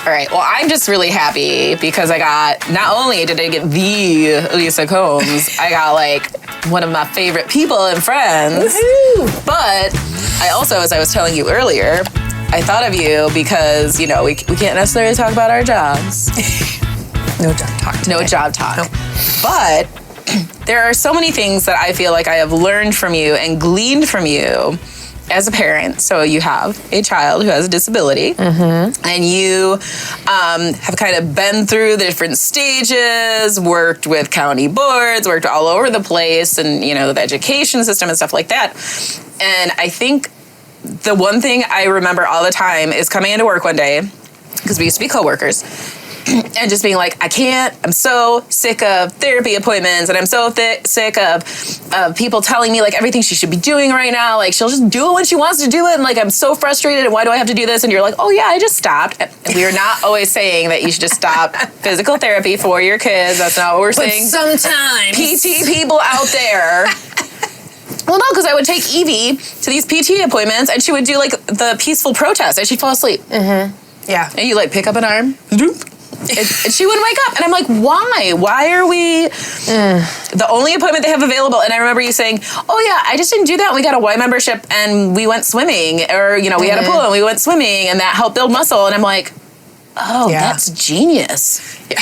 All right. Well, I'm just really happy because I got, not only did I get the Lisa Combs, I got like one of my favorite people and friends. Woohoo! But I also, as I was telling you earlier, I thought of you because, you know, we can't necessarily talk about our jobs. No job talk today. No job talk. Nope. But there are so many things that I feel like I have learned from you and gleaned from you as a parent. So you have a child who has a disability, and you have kind of been through the different stages, worked with county boards, worked all over the place, and, you know, the education system and stuff like that. And I think the one thing I remember all the time is coming into work one day, because we used to be coworkers, and just being like, I can't, I'm so sick of therapy appointments, and I'm so sick of people telling me like everything she should be doing right now. Like, she'll just do it when she wants to do it, and like, I'm so frustrated, and why do I have to do this? And you're like, oh yeah, I just stopped. And we are not always saying that you should just stop physical therapy for your kids. That's not what we're saying. But sometimes PT people out there. Well, no, because I would take Evie to these PT appointments, and she would do like the peaceful protest, and she'd fall asleep. Yeah. And you like pick up an arm. And she wouldn't wake up. And I'm like, why? Why are we the only appointment they have available? And I remember you saying, oh yeah, I just didn't do that. We got a Y membership and we went swimming. Or, you know, we had a pool and we went swimming, and that helped build muscle. And I'm like, oh, that's genius. Yeah.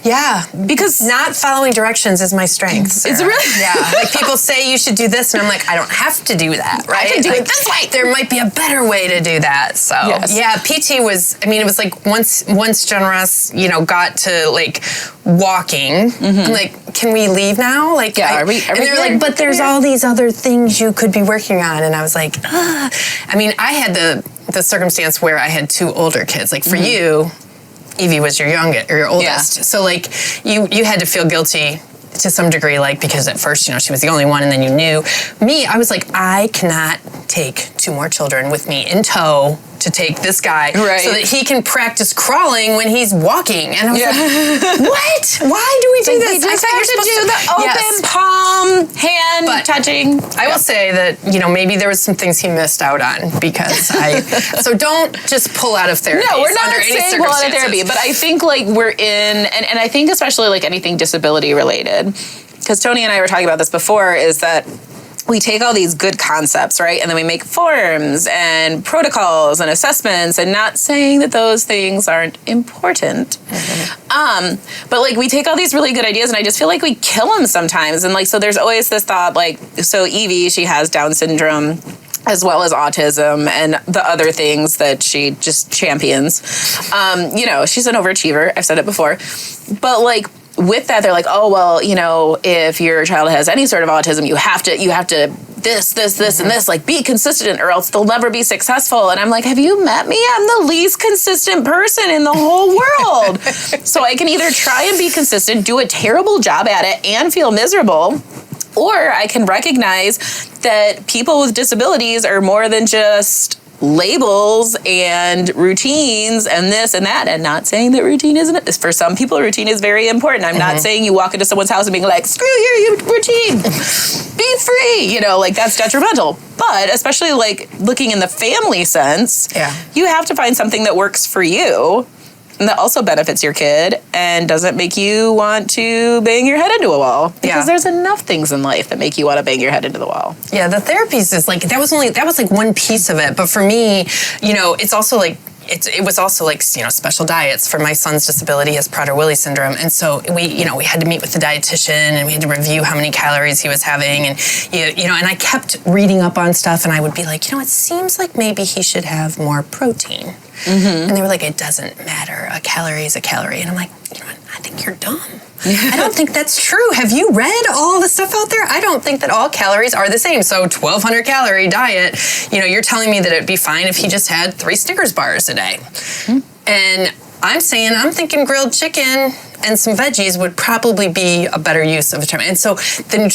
Yeah, because not following directions is my strength. Sarah. It's really? Yeah, like people say you should do this, and I'm like, I don't have to do that, right? I can do like, it this way. There might be a better way to do that. So, yeah, PT was, I mean, it was like once generous, you know, got to like walking, I'm like, can we leave now? Like, are we and they're like, but there's all these other things you could be working on. And I was like, I mean, I had the circumstance where I had two older kids. Like for you, Evie was your youngest or your oldest. So like you had to feel guilty to some degree, like, because at first, you know, she was the only one, and then you knew. Me, I was like, I cannot take two more children with me in tow to take this guy so that he can practice crawling when he's walking. And I was like, what? Why do we do this? We just have to do the open palm, hand touching. I will say that, you know, maybe there was some things he missed out on because so don't just pull out of therapy. No, we're not saying pull out of therapy, but I think like we're in, and I think especially like anything disability related, because Tony and I were talking about this before, is that we take all these good concepts, right? And then we make forms and protocols and assessments, and not saying that those things aren't important. But like we take all these really good ideas, and I just feel like we kill them sometimes. And like, so there's always this thought, like, so Evie, she has Down syndrome as well as autism and the other things that she just champions. You know, she's an overachiever. I've said it before. But like, with that, they're like, oh, well, you know, if your child has any sort of autism, you have to this, and this, like, be consistent or else they'll never be successful. And I'm like, have you met me? I'm the least consistent person in the whole world. So I can either try and be consistent, do a terrible job at it, and feel miserable, or I can recognize that people with disabilities are more than just labels and routines and this and that, and not saying that routine isn't. For some people, routine is very important. I'm not saying you walk into someone's house and being like, screw your routine, be free, you know, like that's detrimental. But especially like looking in the family sense, you have to find something that works for you and that also benefits your kid and doesn't make you want to bang your head into a wall. Because there's enough things in life that make you want to bang your head into the wall. Yeah, the therapies is like, that was like one piece of it. But for me, you know, it's also like, it was also like, you know, special diets for my son's disability. He has Prader-Willi syndrome. And so we had to meet with the dietitian, and we had to review how many calories he was having. And, you know, and I kept reading up on stuff, and I would be like, you know, it seems like maybe he should have more protein. And they were like, it doesn't matter. A calorie is a calorie. And I'm like, you know what? I think you're dumb. I don't think that's true. Have you read all the stuff out there? I don't think that all calories are the same. So 1,200 calorie diet, you know, you're telling me that it'd be fine if he just had 3 Snickers bars a day. And I'm thinking grilled chicken and some veggies would probably be a better use of the time. And so then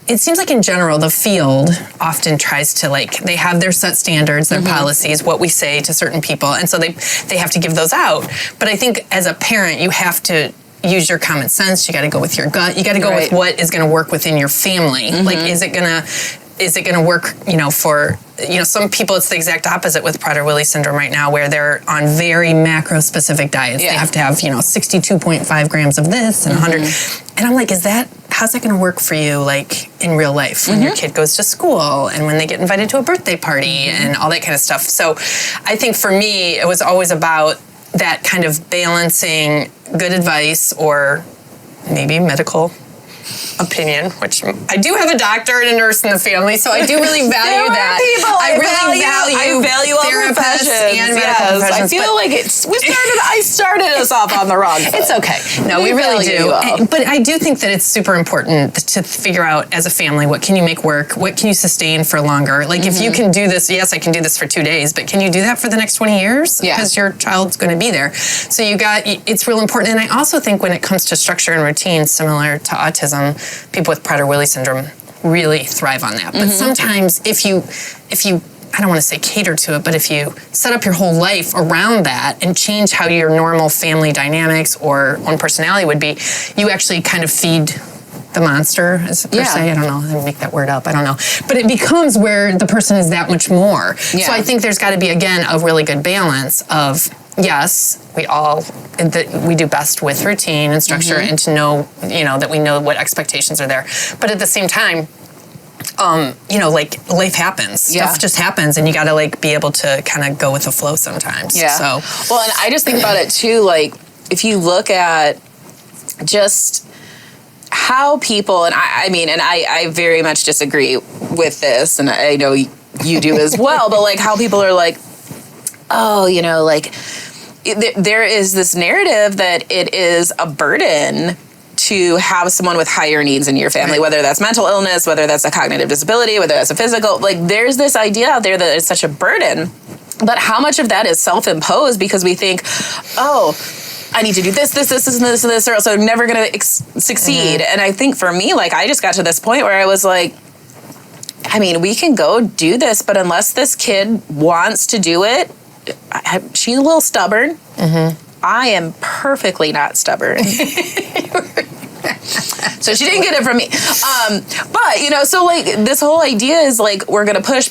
it seems like in general, the field often tries to, like, they have their set standards, their policies, what we say to certain people. And so they have to give those out. But I think as a parent, you have to use your common sense. You got to go with your gut. You got to go with what is going to work within your family. Like, is it going to is it going to work, for, some people it's the exact opposite with Prader-Willi syndrome right now, where they're on very macro-specific diets. Yeah. They have to have, 62.5 grams of this and 100. And I'm like, how's that going to work for you, like, in real life when your kid goes to school and when they get invited to a birthday party and all that kind of stuff? So I think for me, it was always about that kind of balancing good advice or maybe medical opinion, which I do have a doctor and a nurse in the family, so I do really value that. I value all therapists and medical professions. I feel like I started us off on the wrong foot. It's okay. No, we really do. But I do think that it's super important to figure out as a family, what can you make work? What can you sustain for longer? Like if you can do this, yes, I can do this for 2 days, but can you do that for the next 20 years? Yeah. Because your child's going to be there. So it's real important. And I also think when it comes to structure and routine, similar to autism, people with Prader-Willi syndrome really thrive on that. But sometimes if you, I don't want to say cater to it, but if you set up your whole life around that and change how your normal family dynamics or own personality would be, you actually kind of feed the monster, per se. I don't know. I make that word up. I don't know. But it becomes where the person is that much more. Yeah. So I think there's got to be, again, a really good balance of, yes, we do best with routine and structure and to know, that we know what expectations are there. But at the same time, like life happens. Yeah. Stuff just happens and you got to like be able to kind of go with the flow sometimes. Yeah. So, well, and I just think about it too, like if you look at just how people, and I very much disagree with this, and I know you do as well, but like how people are like, oh, like there is this narrative that it is a burden to have someone with higher needs in your family, whether that's mental illness, whether that's a cognitive disability, whether that's a physical, like there's this idea out there that it's such a burden, but how much of that is self-imposed because we think, oh, I need to do this, or else I'm never going to succeed. And I think for me, like I just got to this point where I was like, I mean, we can go do this, but unless this kid wants to do it, she's a little stubborn. I am perfectly not stubborn. So she didn't get it from me. But, so like this whole idea is like, we're going to push.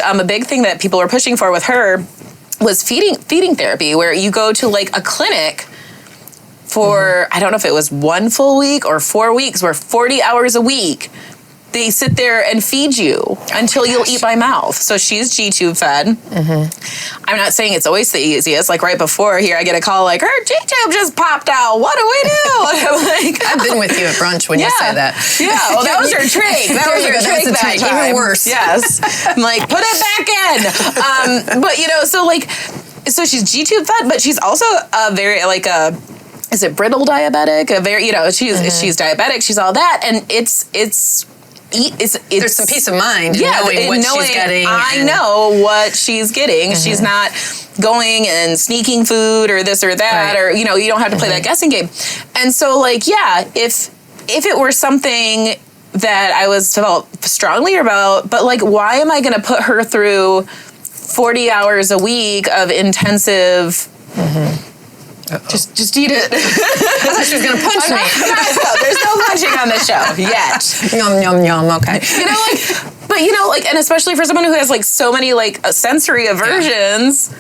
A big thing that people were pushing for with her was feeding therapy, where you go to like a clinic for, I don't know if it was 1 full week or 4 weeks, where 40 hours a week, they sit there and feed you until you'll eat by mouth. So she's G-tube fed. I'm not saying it's always the easiest. Like right before here, I get a call like, her G-tube just popped out. What do we do? And I'm like, I've been with you at brunch when you say that. Yeah, well, that was your trig. That was your trig that time. Even worse. Yes. I'm like, put it back in. But, so she's G-tube fed, but she's also a very, is it brittle diabetic? A very, she's diabetic. She's all that. And it's there's some peace of mind in knowing what she's getting. I know what she's getting. She's not going and sneaking food or this or that, or, you don't have to play that guessing game. And so, if it were something that I was felt strongly about, but, why am I going to put her through 40 hours a week of intensive... Just eat it. I thought she was going to punch me. There's no punching on this show yet. Yum, yum, yum. Okay. And especially for someone who has so many sensory aversions.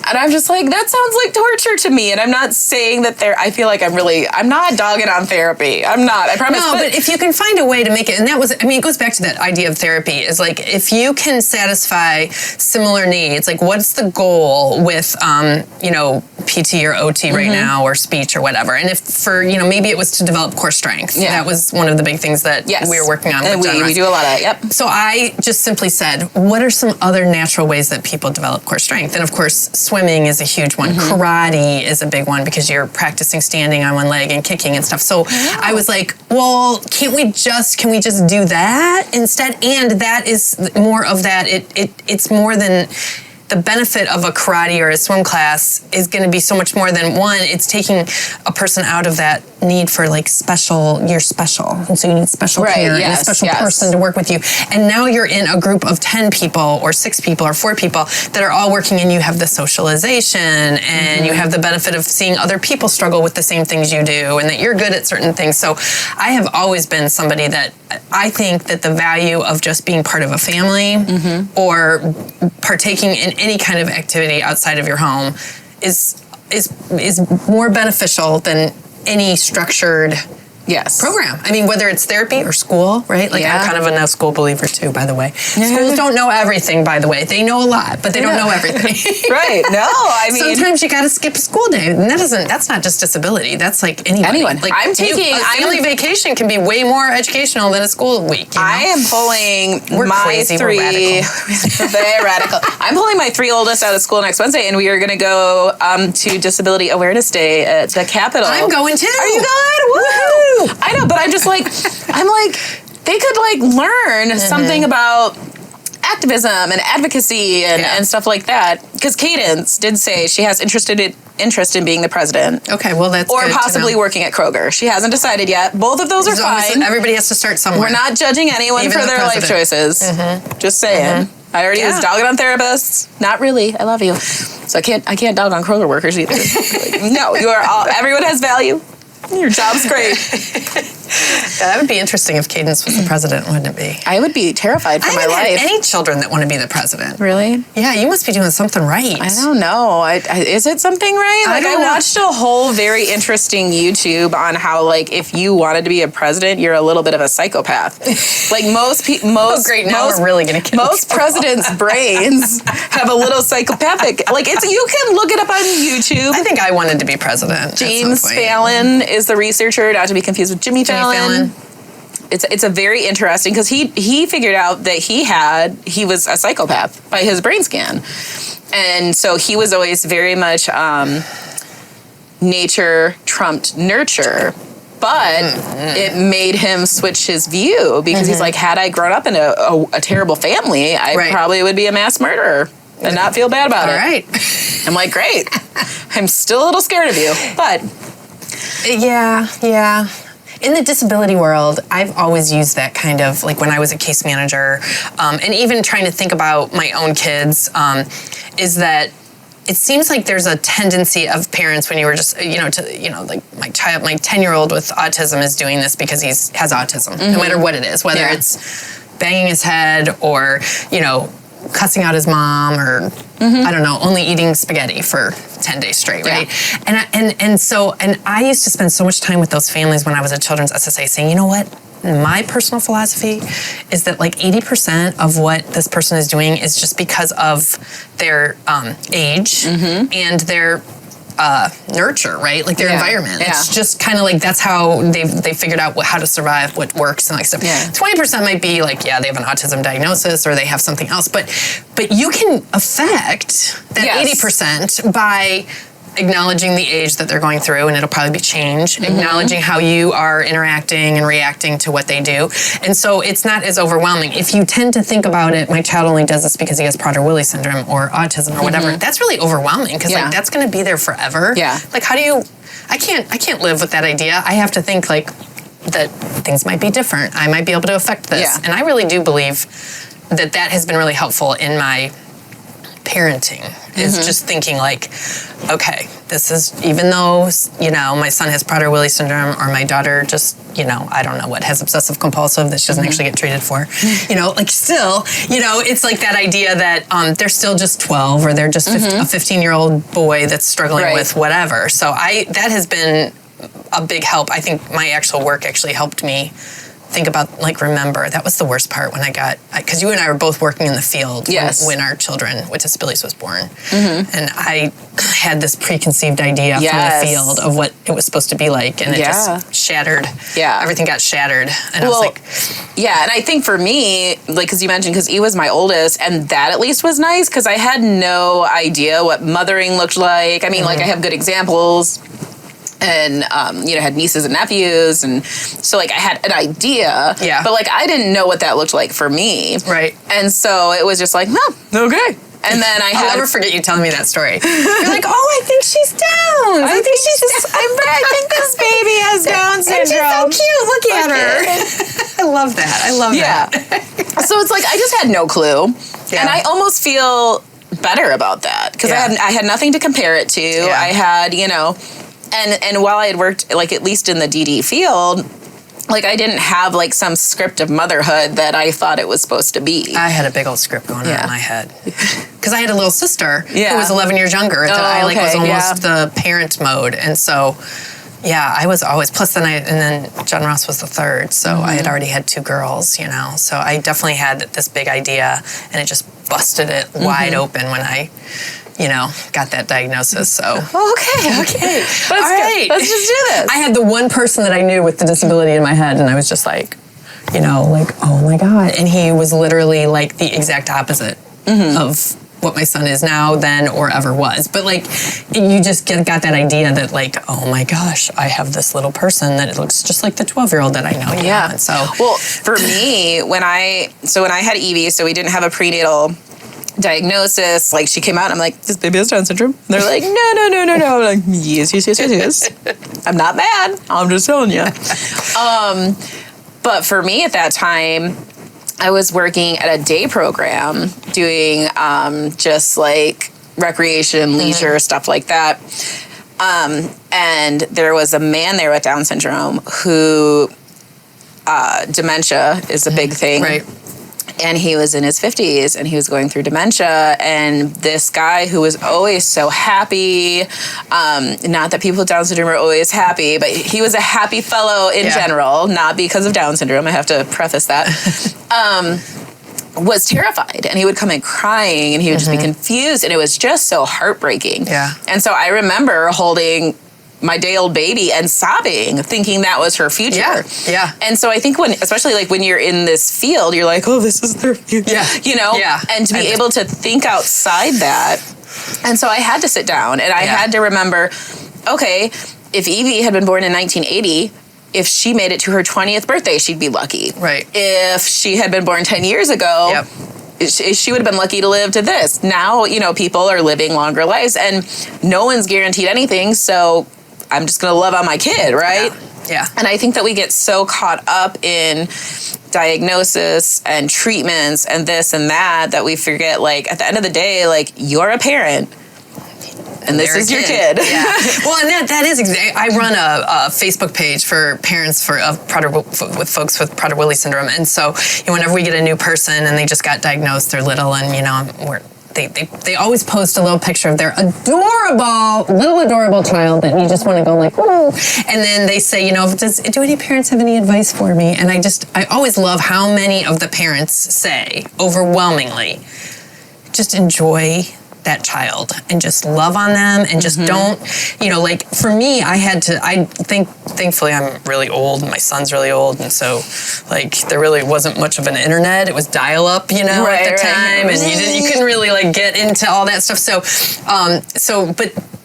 And I'm just like, that sounds like torture to me. And I'm not saying that I feel like I'm not dogging on therapy. I'm not, I promise. No, but if you can find a way to make it, and it goes back to that idea of therapy, is if you can satisfy similar needs, what's the goal with, PT or OT right now, or speech or whatever. And if maybe it was to develop core strength. Yeah. That was one of the big things that we were working on. And we do a lot of, yep. So I just simply said, what are some other natural ways that people develop core strength? And of course, swimming is a huge one. Karate is a big one because you're practicing standing on one leg and kicking and stuff. So I was like, well, can we just do that instead? And that is more of that. It's more than the benefit of a karate or a swim class is going to be so much more than one. It's taking a person out of that need for like you're special. And so you need special care and a special person to work with you. And now you're in a group of 10 people or 6 people or 4 people that are all working, and you have the socialization and you have the benefit of seeing other people struggle with the same things you do, and that you're good at certain things. So I have always been somebody that I think that the value of just being part of a family or partaking in any kind of activity outside of your home is more beneficial than any structured program. I mean, whether it's therapy or school, right? Like I'm kind of a no school believer too, by the way. Schools don't know everything, by the way. They know a lot, but they don't know everything. Right. No, I mean, sometimes you got to skip a school day, and that's not just disability. That's like anyone. Like a family vacation can be way more educational than a school week. You know? I am pulling We're crazy, 3 we're radical. very radical. I'm pulling my 3 oldest out of school next Wednesday, and we are going to go to Disability Awareness Day at the Capitol. I'm going too. Are you going? Woo! I know, but I'm just like, they could like learn something about activism and advocacy and stuff like that. Because Cadence did say she has interest in being the president. Okay, well that's or good possibly working at Kroger. She hasn't decided yet. Both of those are fine. Everybody has to start somewhere. We're not judging anyone for their life choices. Just saying. I already was dogging on therapists. Not really. I love you. So I can't dog on Kroger workers either. Like, no, everyone has value. Your job's great. That would be interesting if Cadence was the president, wouldn't it be? I would be terrified for my life. I haven't had any children that want to be the president. Really? Yeah, you must be doing something right. I don't know. Is it something right? Like I watched a whole very interesting YouTube on how like if you wanted to be a president, you're a little bit of a psychopath. Like most we're really gonna get most presidents' brains have a little psychopathic. Like you can look it up on YouTube. I think I wanted to be president. James Fallon is the researcher, not to be confused with Jimmy Fallon. It's a very interesting because he figured out that he was a psychopath by his brain scan, and so he was always very much nature trumped nurture. But it made him switch his view because he's like, had I grown up in a terrible family, I probably would be a mass murderer and not feel bad about it. All right. I'm like, great. I'm still a little scared of you, but. Yeah. In the disability world, I've always used that kind of, like when I was a case manager, and even trying to think about my own kids, is that it seems like there's a tendency of parents when you were just, like my 10-year-old with autism is doing this because he has autism, no matter what it is, whether it's banging his head or, cussing out his mom or, I don't know, only eating spaghetti for 10 days straight, right? And I used to spend so much time with those families when I was a children's SSA saying, you know what? My personal philosophy is that like 80% of what this person is doing is just because of their age and their nurture, right? Like their environment. Yeah. It's just kind of like that's how they figured out how to survive, what works and like stuff. 20% might be like, they have an autism diagnosis or they have something else, but you can affect that 80% by acknowledging the age that they're going through, and it'll probably be change, acknowledging how you are interacting and reacting to what they do. And so it's not as overwhelming. If you tend to think about it, my child only does this because he has Prader-Willi syndrome or autism or whatever, that's really overwhelming because like that's going to be there forever. Yeah. Like how do you, I can't live with that idea. I have to think like that things might be different. I might be able to affect this. Yeah. And I really do believe that has been really helpful in my parenting is just thinking like, okay, this is, even though, my son has Prader-Willi syndrome or my daughter just, I don't know what, has obsessive compulsive that she doesn't actually get treated for, like still, it's like that idea that they're still just 12 or they're just a 15-year-old boy that's struggling with whatever. So that has been a big help. I think my actual work actually helped me think about, like, remember, that was the worst part when because you and I were both working in the field when our children with disabilities was born. And I had this preconceived idea from the field of what it was supposed to be like, and it just shattered. Yeah. Everything got shattered. And I was like... Yeah, and I think for me, like, because you mentioned, because he was my oldest, and that at least was nice, because I had no idea what mothering looked like. I mean, like, I have good examples, and, had nieces and nephews, and so, like, I had an idea, but, like, I didn't know what that looked like for me. Right. And so it was just like, okay. And then I'll never forget you telling me that story. You're like, I think she's down. I think this baby has at her. I love that. I love that. So it's like, I just had no clue. Yeah. And I almost feel better about that because I had nothing to compare it to. Yeah. I had, and while I had worked, like, at least in the DD field, like, I didn't have, like, some script of motherhood that I thought it was supposed to be. I had a big old script going on in my head. Because I had a little sister who was 11 years younger that I, like, was almost the parent mode. And so, I was always, plus and then John Ross was the third. So I had already had 2 girls, So I definitely had this big idea, and it just busted it wide open when I got that diagnosis. So Okay. All right. Let's just do this. I had the one person that I knew with the disability in my head, and I was just like, oh my God. And he was literally like the exact opposite of what my son is now, then, or ever was. But like, you just got that idea that like, oh my gosh, I have this little person that it looks just like the 12-year-old that I know. Yeah. And so, well, for me, when I had Evie, so we didn't have a prenatal diagnosis, like, she came out and I'm like, this baby has Down syndrome. And they're like, no. I'm like, yes. I'm not mad. I'm just telling you. But for me at that time, I was working at a day program doing just like recreation, leisure, stuff like that. And there was a man there with Down syndrome who dementia is a big thing. Right. And he was in his 50s and he was going through dementia. And this guy who was always so happy, not that people with Down syndrome are always happy, but he was a happy fellow in general, not because of Down syndrome. I have to preface that. Was terrified, and he would come in crying, and he would just be confused, and it was just so heartbreaking. Yeah. And so I remember holding my day-old baby and sobbing, thinking that was her future. Yeah. And so I think especially like when you're in this field, you're like, oh, this is their future. Yeah. And to be able to think outside that. And so I had to sit down, and I had to remember, okay, if Evie had been born in 1980, if she made it to her 20th birthday, she'd be lucky. Right. If she had been born 10 years ago, she would have been lucky to live to this. Now, people are living longer lives, and no one's guaranteed anything, so I'm just going to love on my kid, right? Yeah. And I think that we get so caught up in diagnosis and treatments and this and that we forget, like, at the end of the day, like, you're a parent. And this is your kid. Yeah. Well, and that is exactly. I run a Facebook page for parents with folks with Prader-Willi syndrome, and so whenever we get a new person and they just got diagnosed, they're little, and they always post a little picture of their adorable child that you just want to go like, whoa. And then they say, do any parents have any advice for me? And I always love how many of the parents say overwhelmingly, just enjoy that child and just love on them and just don't, like for me, thankfully I'm really old and my son's really old. And so like there really wasn't much of an internet. It was dial up, at the time. And you couldn't really like get into all that stuff.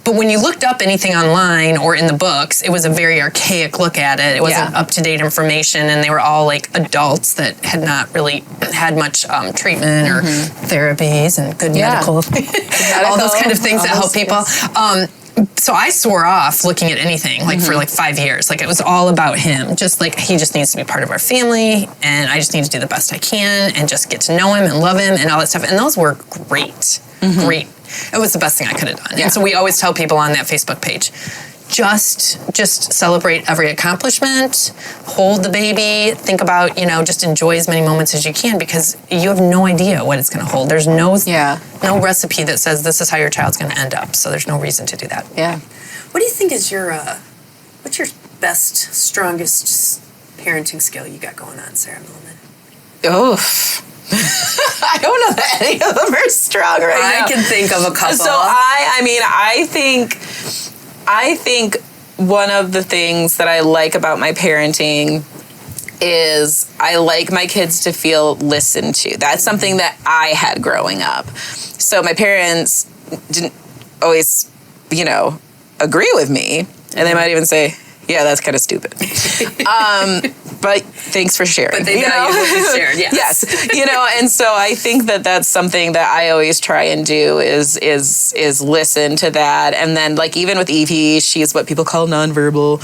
But when you looked up anything online or in the books, it was a very archaic look at it. It wasn't up-to-date information, and they were all like adults that had not really had much treatment or therapies and good medical, all those kind of things that help people. So I swore off looking at anything like for like 5 years. Like it was all about him. Just like he just needs to be part of our family, and I just need to do the best I can and just get to know him and love him and all that stuff. And those were great. It was the best thing I could have done. Yeah. And so we always tell people on that Facebook page, just celebrate every accomplishment, hold the baby, think about, just enjoy as many moments as you can, because you have no idea what it's going to hold. There's no recipe that says this is how your child's going to end up. So there's no reason to do that. Yeah. What do you think is what's your best, strongest parenting skill you got going on, Sarah Milliman? Oh, I don't know that any of them are strong right now. I can think of a couple. So I think one of the things that I like about my parenting is I like my kids to feel listened to. That's something that I had growing up. So my parents didn't always, agree with me, and they might even say, yeah, that's kind of stupid. But thanks for sharing. But they value what you shared, yes. Yes. And so I think that that's something that I always try and do is listen to that. And then like even with Evie, she's what people call nonverbal.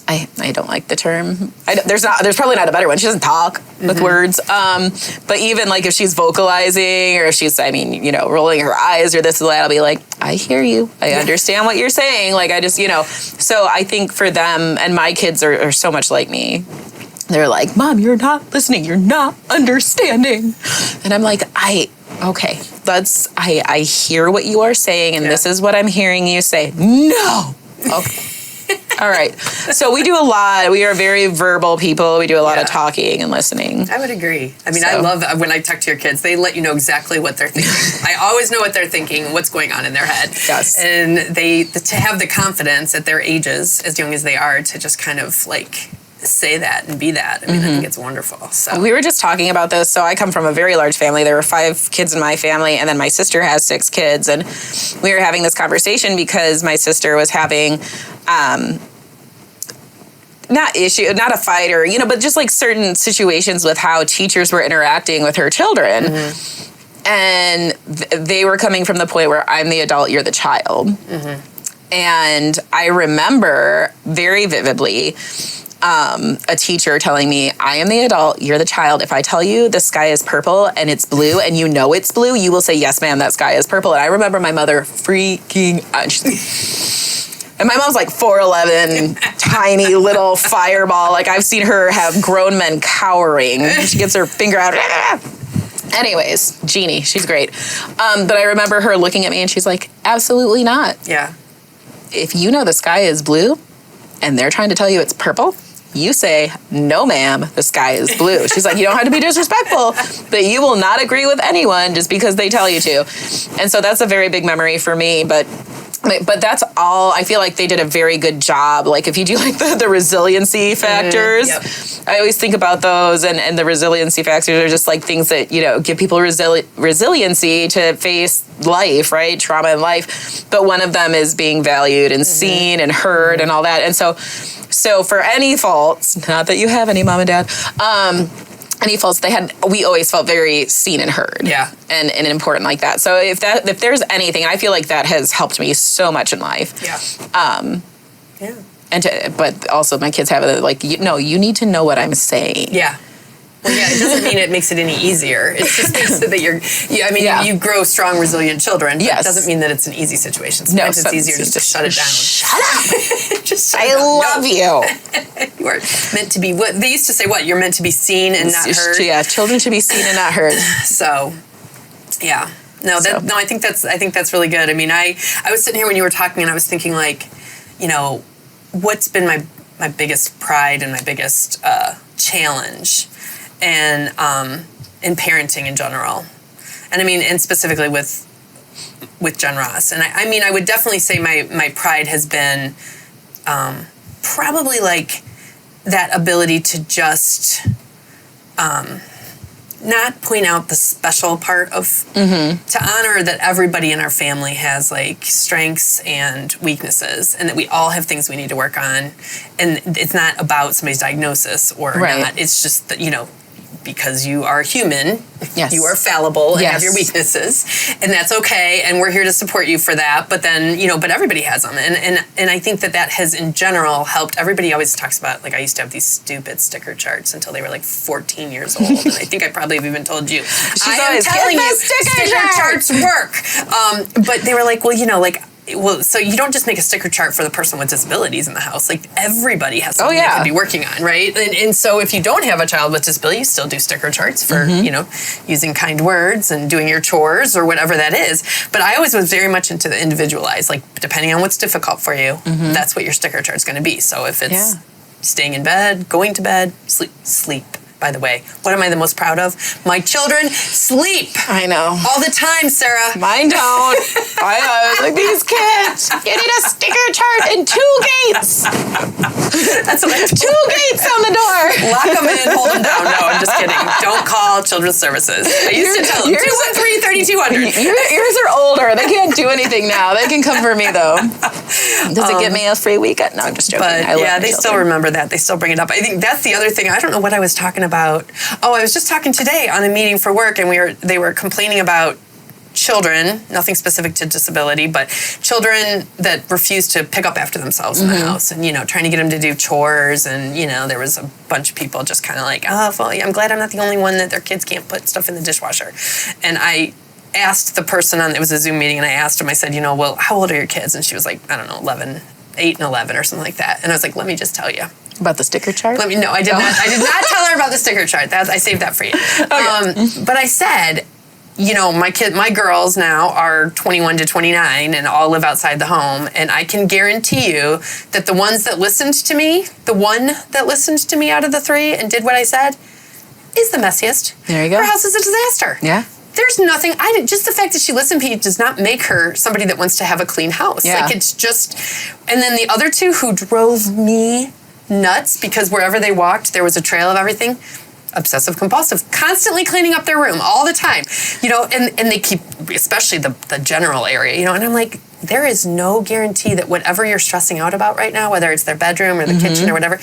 I don't like the term. There's probably not a better one. She doesn't talk with words. But even like if she's vocalizing or if she's, rolling her eyes or this or that, I'll be like, I hear you. I understand what you're saying. Like I just, so I think for them, and my kids are so much like me. They're like, Mom, you're not listening. You're not understanding. And I'm like, I hear what you are saying, and this is what I'm hearing you say. No. Okay. All right. So we do a lot. We are very verbal people. We do a lot of talking and listening. I would agree. I mean, I love when I talk to your kids, they let you know exactly what they're thinking. I always know what they're thinking, what's going on in their head. Yes. And to have the confidence at their ages, as young as they are, to just kind of like say that and be that. I mean, I think it's wonderful. So we were just talking about this. So I come from a very large family. There were 5 kids in my family, and then my sister has 6 kids. And we were having this conversation because my sister was having not a fight or, but just like certain situations with how teachers were interacting with her children. And they were coming from the point where I'm the adult, you're the child. And I remember very vividly a teacher telling me, I am the adult, you're the child. If I tell you the sky is purple and it's blue and you know it's blue, you will say, yes, ma'am, that sky is purple. And I remember my mother freaking out. And my mom's like 4'11", tiny little fireball. Like I've seen her have grown men cowering. She gets her finger out. Anyways, Jeannie, she's great. But I remember her looking at me and she's like, absolutely not. Yeah. If you know the sky is blue and they're trying to tell you it's purple, you say, no, ma'am, the sky is blue. She's like, you don't have to be disrespectful, but you will not agree with anyone just because they tell you to. And so that's a very big memory for me. But that's all. I feel like they did a very good job. Like if you do like the resiliency factors, I always think about those, and the resiliency factors are just like things that, give people resiliency to face life, right? Trauma in life. But one of them is being valued and seen and heard and all that. And so for any faults, not that you have any, Mom and Dad, any faults we always felt very seen and heard. Yeah. And important like that. So if there's anything, I feel like that has helped me so much in life. Yeah. But also my kids have it like, you need to know what I'm saying. Yeah. Well, yeah, it doesn't mean it makes it any easier. It just makes it that you grow strong, resilient children. But it doesn't mean that it's an easy situation. Sometimes it's easier just to shut it down. Shut up. Just I love you. You are meant to be, what they used to say, you're meant to be seen and not heard. Yeah, children should be seen and not heard. So, yeah. I think that's really good. I mean, I was sitting here when you were talking and I was thinking like, what's been my biggest pride and my biggest challenge and in parenting in general. And I mean, and specifically with Jen Ross. And I would definitely say my pride has been probably like that ability to just not point out the special part of, to honor that everybody in our family has like strengths and weaknesses, and that we all have things we need to work on. And it's not about somebody's diagnosis or not. It's just that, because you are human, you are fallible and have your weaknesses, and that's okay, and we're here to support you for that. But then, but everybody has them, and I think that has in general helped. Everybody always talks about, like, I used to have these stupid sticker charts until they were like 14 years old, and I think I probably have even told you, I am telling you, sticker charts work. But they were like, so you don't just make a sticker chart for the person with disabilities in the house. Like, everybody has something they could be working on, right? And so if you don't have a child with disability, you still do sticker charts for, using kind words and doing your chores or whatever that is. But I always was very much into the individualized, like, depending on what's difficult for you, that's what your sticker chart's going to be. So if it's staying in bed, going to bed, sleep. By the way, what am I the most proud of? My children sleep. I know. All the time, Sarah. Mine don't. I know. Like, these kids, you need a sticker chart and 2 gates. That's what I told 2 gates on the door. Lock them in, hold them down. No, I'm just kidding. Don't call Children's Services. I used to tell them, 213-3200. Yours are older. They can't do anything now. They can come for me, though. Does it get me a free weekend? No, I'm just joking. But they still remember that. They still bring it up. I think that's the other thing. I don't know what I was talking about. Oh, I was just talking today on a meeting for work, and they were complaining about children, nothing specific to disability, but children that refuse to pick up after themselves in the house, and, trying to get them to do chores. And, there was a bunch of people just kind of like, oh, well, I'm glad I'm not the only one that their kids can't put stuff in the dishwasher. And I asked the person it was a Zoom meeting, and I asked him, I said, well, how old are your kids? And she was like, I don't know, 8 and 11 or something like that. And I was like, let me just tell you. About the sticker chart? I did not. I did not tell her about the sticker chart. I saved that for you. Okay. But I said, my girls now are 21 to 29 and all live outside the home. And I can guarantee you that the one that listened to me out of the 3 and did what I said is the messiest. There you go. Her house is a disaster. Yeah. There's nothing, just the fact that she listened to me does not make her somebody that wants to have a clean house. Yeah. Like, it's just, and then the other 2 who drove me nuts because wherever they walked, there was a trail of everything. Obsessive compulsive, constantly cleaning up their room all the time, and they keep, especially the general area, and I'm like, there is no guarantee that whatever you're stressing out about right now, whether it's their bedroom or the kitchen or whatever,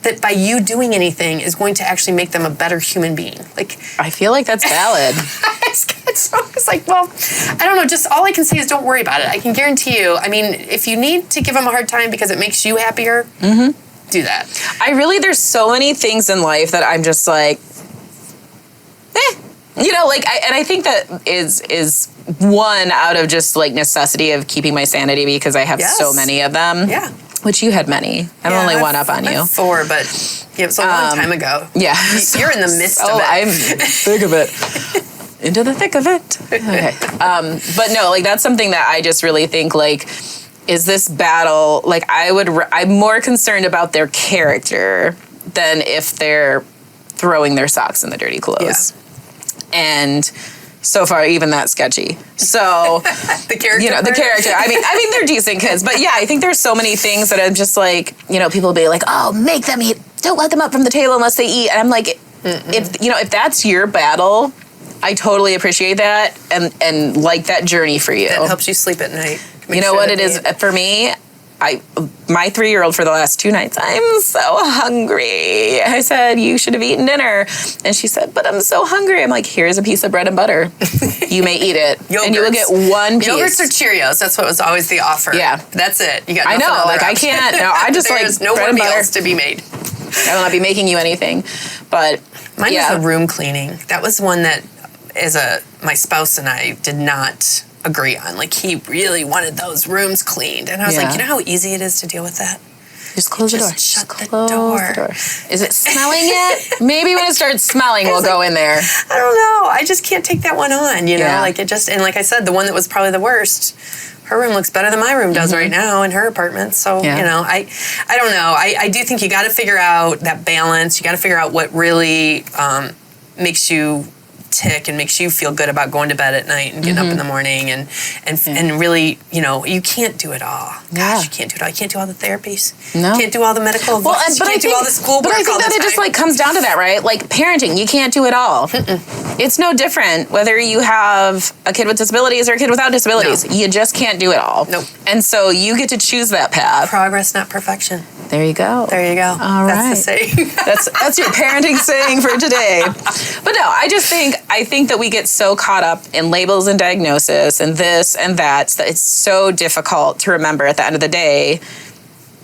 that by you doing anything is going to actually make them a better human being. Like, I feel like that's valid. It's like, well, I don't know, just all I can say is don't worry about it. I can guarantee you, if you need to give them a hard time because it makes you happier, do that. There's so many things in life that I'm just like, and I think that is one out of just like necessity of keeping my sanity, because I have so many of them. Yeah. Which you had many. I'm only one up on you. 4, but it was a long time ago. Yeah. You're in the midst of it. I'm thick of it. Into the thick of it. Okay. But no, that's something that I just really think, is this battle, I'm more concerned about their character than if they're throwing their socks in the dirty clothes. Yeah. And so far, even that's sketchy. So, the character. The character. I mean, they're decent kids, but yeah, I think there's so many things that I'm just like, people will be like, oh, make them eat. Don't let them up from the table unless they eat. And I'm like, if that's your battle, I totally appreciate that and like that journey for you. That helps you sleep at night. You know what it is for me? My 3-year-old for the last 2 nights, I'm so hungry. I said, you should have eaten dinner. And she said, but I'm so hungry. I'm like, here's a piece of bread and butter. You may eat it. Yogurts. And you will get one piece. Yogurts or Cheerios. That's what was always the offer. Yeah. That's it. You got I nothing know. other I option. can't. No, I just There's no bread more and butter. meals to be made. I will not be making you anything. But mine was the room cleaning. That was one that my spouse and I did not agree on. He really wanted those rooms cleaned. And I was like, you know how easy it is to deal with that? Just close the door. Shut the door. Is it smelling yet? Maybe when it starts smelling, we'll go in there. I don't know. I just can't take that one on, Yeah. And like I said, the one that was probably the worst, her room looks better than my room does right now in her apartment. So, I don't know. I do think you got to figure out that balance. You got to figure out what really makes you tick and makes you feel good about going to bed at night and getting up in the morning and really, you can't do it all. Gosh, you can't do it all. You can't do all the therapies. No. You can't do all the medical advice. You can't do all the schoolwork. But I think that it just comes down to that, right? Parenting, you can't do it all. It's no different whether you have a kid with disabilities or a kid without disabilities. No. You just can't do it all. Nope. And so you get to choose that path. Progress, not perfection. There you go. There you go. All right. That's the saying. That's your parenting saying for today. But no, I think that we get so caught up in labels and diagnosis and this and that it's so difficult to remember at the end of the day.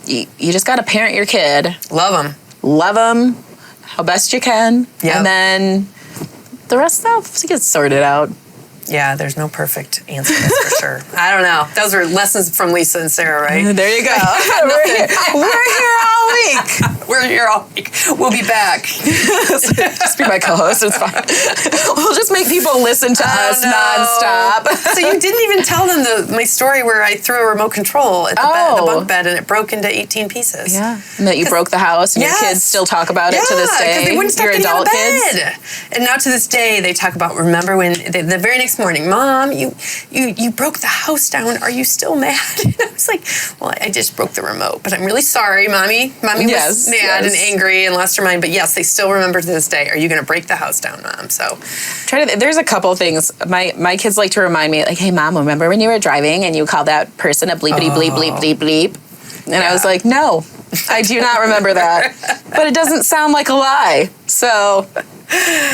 You just got to parent your kid. Love them how best you can. Yep. And then the rest stuff gets sorted out. Yeah, there's no perfect answer, that's for sure. I don't know. Those are lessons from Lisa and Sarah, right? There you go. We're here all week. We're here all week. We'll be back. Just be my co-host. It's fine. We'll just make people listen to us nonstop. So you didn't even tell them my story where I threw a remote control at the bunk bed and it broke into 18 pieces. Yeah. And that you broke the house and your kids still talk about it to this day. Because they wouldn't stop your getting adult out of bed. kids. And now to this day they talk about, remember when the very next morning, Mom, you broke the house down. Are you still mad? And I was like, well, I just broke the remote, but I'm really sorry, Mommy. Mommy was mad and angry and lost her mind. But yes, they still remember to this day. Are you going to break the house down, Mom? So there's a couple things. My kids like to remind me, hey, Mom, remember when you were driving and you called that person a bleepity bleep bleep bleep bleep? And I was like, no, I do not remember that. But it doesn't sound like a lie. So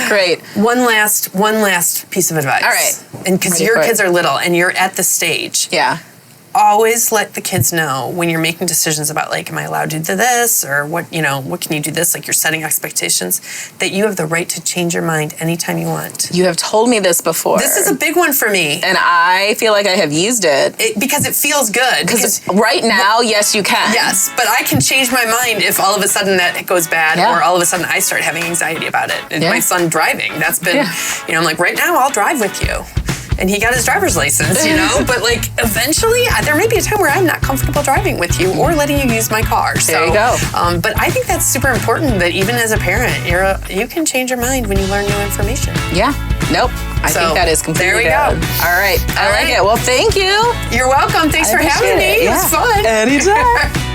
Great. One last piece of advice. All right. And because your kids are little and you're at the stage. Yeah. Always let the kids know when you're making decisions about like, am I allowed to do this, or what can you do this? Like, you're setting expectations, that you have the right to change your mind anytime you want. You have told me this before. This is a big one for me. And I feel like I have used it. Because it feels good. Because right now, yes, you can. Yes, but I can change my mind if all of a sudden that goes bad, or all of a sudden I start having anxiety about it. And my son driving, that's been, I'm like, right now I'll drive with you. And he got his driver's license, but like eventually there may be a time where I'm not comfortable driving with you or letting you use my car. There you go. But I think that's super important, that even as a parent, you can change your mind when you learn new information. Yeah. Nope. I think that is completely valid. Go. All right. I like it. Well, thank you. You're welcome. Thanks for having me. It was fun. Anytime.